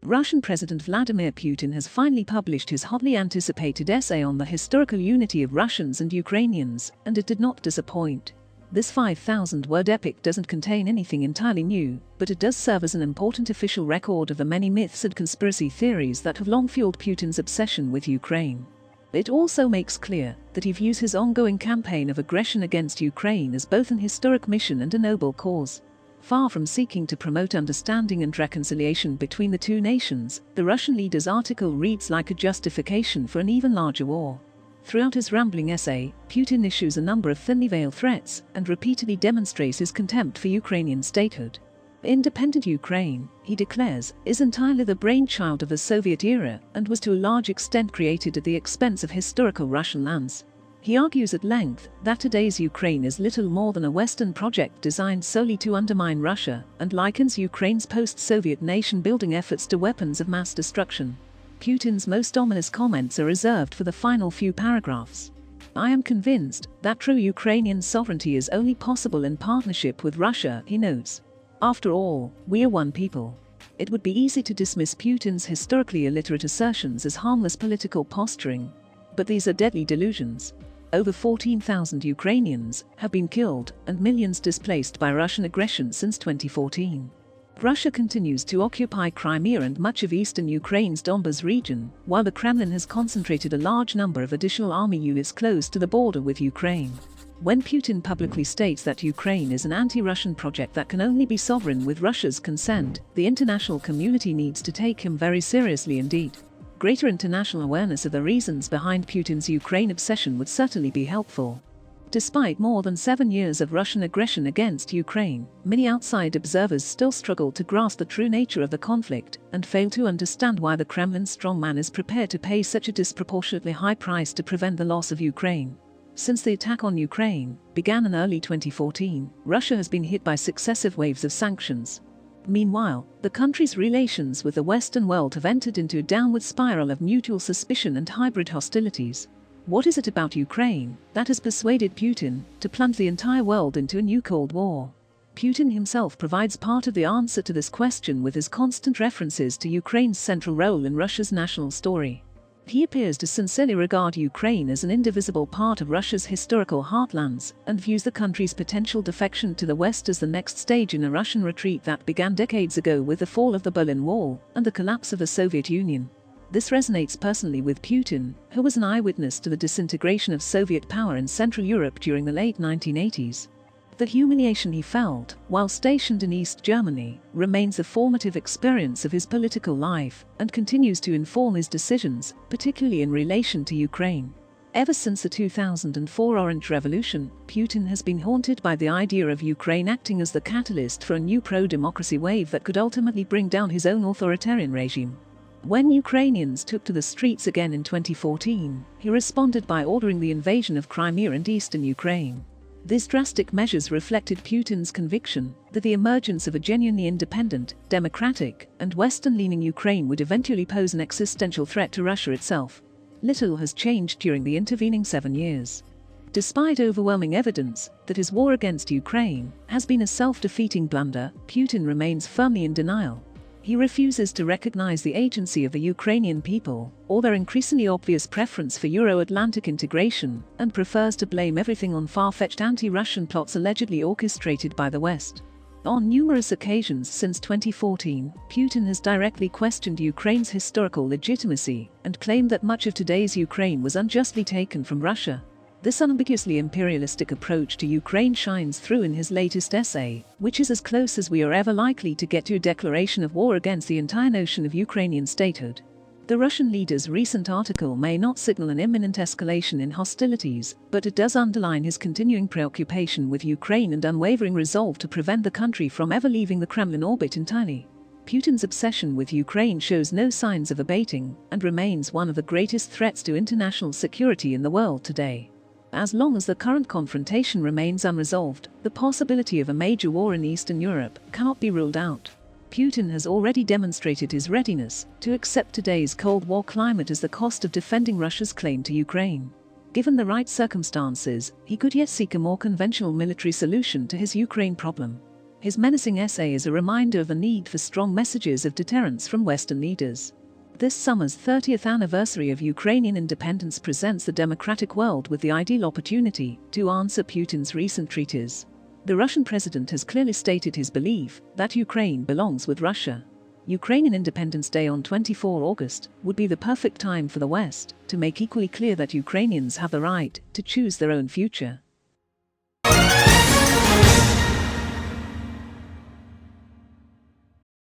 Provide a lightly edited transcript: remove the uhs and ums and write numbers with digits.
Russian President Vladimir Putin has finally published his hotly anticipated essay on the historical unity of Russians and Ukrainians, and it did not disappoint. This 5,000-word epic doesn't contain anything entirely new, but it does serve as an important official record of the many myths and conspiracy theories that have long fueled Putin's obsession with Ukraine. It also makes clear that he views his ongoing campaign of aggression against Ukraine as both an historic mission and a noble cause. Far from seeking to promote understanding and reconciliation between the two nations, the Russian leader's article reads like a justification for an even larger war. Throughout his rambling essay, Putin issues a number of thinly veiled threats and repeatedly demonstrates his contempt for Ukrainian statehood. Independent Ukraine, he declares, is entirely the brainchild of the Soviet era and was to a large extent created at the expense of historical Russian lands. He argues at length that today's Ukraine is little more than a Western project designed solely to undermine Russia, and likens Ukraine's post-Soviet nation-building efforts to weapons of mass destruction. Putin's most ominous comments are reserved for the final few paragraphs. "I am convinced that true Ukrainian sovereignty is only possible in partnership with Russia," he notes. "After all, we are one people." It would be easy to dismiss Putin's historically illiterate assertions as harmless political posturing. But these are deadly delusions. Over 14,000 Ukrainians have been killed and millions displaced by Russian aggression since 2014. Russia continues to occupy Crimea and much of eastern Ukraine's Donbas region, while the Kremlin has concentrated a large number of additional army units close to the border with Ukraine. When Putin publicly states that Ukraine is an anti-Russian project that can only be sovereign with Russia's consent, the international community needs to take him very seriously indeed. Greater international awareness of the reasons behind Putin's Ukraine obsession would certainly be helpful. Despite more than 7 years of Russian aggression against Ukraine, many outside observers still struggle to grasp the true nature of the conflict and fail to understand why the Kremlin's strongman is prepared to pay such a disproportionately high price to prevent the loss of Ukraine. Since the attack on Ukraine began in early 2014, Russia has been hit by successive waves of sanctions. Meanwhile, the country's relations with the Western world have entered into a downward spiral of mutual suspicion and hybrid hostilities. What is it about Ukraine that has persuaded Putin to plunge the entire world into a new Cold War? Putin himself provides part of the answer to this question with his constant references to Ukraine's central role in Russia's national story. He appears to sincerely regard Ukraine as an indivisible part of Russia's historical heartlands and views the country's potential defection to the West as the next stage in a Russian retreat that began decades ago with the fall of the Berlin Wall and the collapse of the Soviet Union. This resonates personally with Putin, who was an eyewitness to the disintegration of Soviet power in Central Europe during the late 1980s. The humiliation he felt, while stationed in East Germany, remains a formative experience of his political life and continues to inform his decisions, particularly in relation to Ukraine. Ever since the 2004 Orange Revolution, Putin has been haunted by the idea of Ukraine acting as the catalyst for a new pro-democracy wave that could ultimately bring down his own authoritarian regime. When Ukrainians took to the streets again in 2014, he responded by ordering the invasion of Crimea and eastern Ukraine. These drastic measures reflected Putin's conviction that the emergence of a genuinely independent, democratic, and Western-leaning Ukraine would eventually pose an existential threat to Russia itself. Little has changed during the intervening 7 years. Despite overwhelming evidence that his war against Ukraine has been a self-defeating blunder, Putin remains firmly in denial. He refuses to recognize the agency of the Ukrainian people or their increasingly obvious preference for Euro-Atlantic integration and prefers to blame everything on far-fetched anti-Russian plots allegedly orchestrated by the West. On numerous occasions since 2014, Putin has directly questioned Ukraine's historical legitimacy and claimed that much of today's Ukraine was unjustly taken from Russia. This unambiguously imperialistic approach to Ukraine shines through in his latest essay, which is as close as we are ever likely to get to a declaration of war against the entire notion of Ukrainian statehood. The Russian leader's recent article may not signal an imminent escalation in hostilities, but it does underline his continuing preoccupation with Ukraine and unwavering resolve to prevent the country from ever leaving the Kremlin orbit entirely. Putin's obsession with Ukraine shows no signs of abating and remains one of the greatest threats to international security in the world today. As long as the current confrontation remains unresolved, the possibility of a major war in Eastern Europe cannot be ruled out. Putin has already demonstrated his readiness to accept today's Cold War climate as the cost of defending Russia's claim to Ukraine. Given the right circumstances, he could yet seek a more conventional military solution to his Ukraine problem. His menacing essay is a reminder of the need for strong messages of deterrence from Western leaders. This summer's 30th anniversary of Ukrainian independence presents the democratic world with the ideal opportunity to answer Putin's recent treaties. The Russian president has clearly stated his belief that Ukraine belongs with Russia. Ukrainian Independence Day on 24 August would be the perfect time for the West to make equally clear that Ukrainians have the right to choose their own future.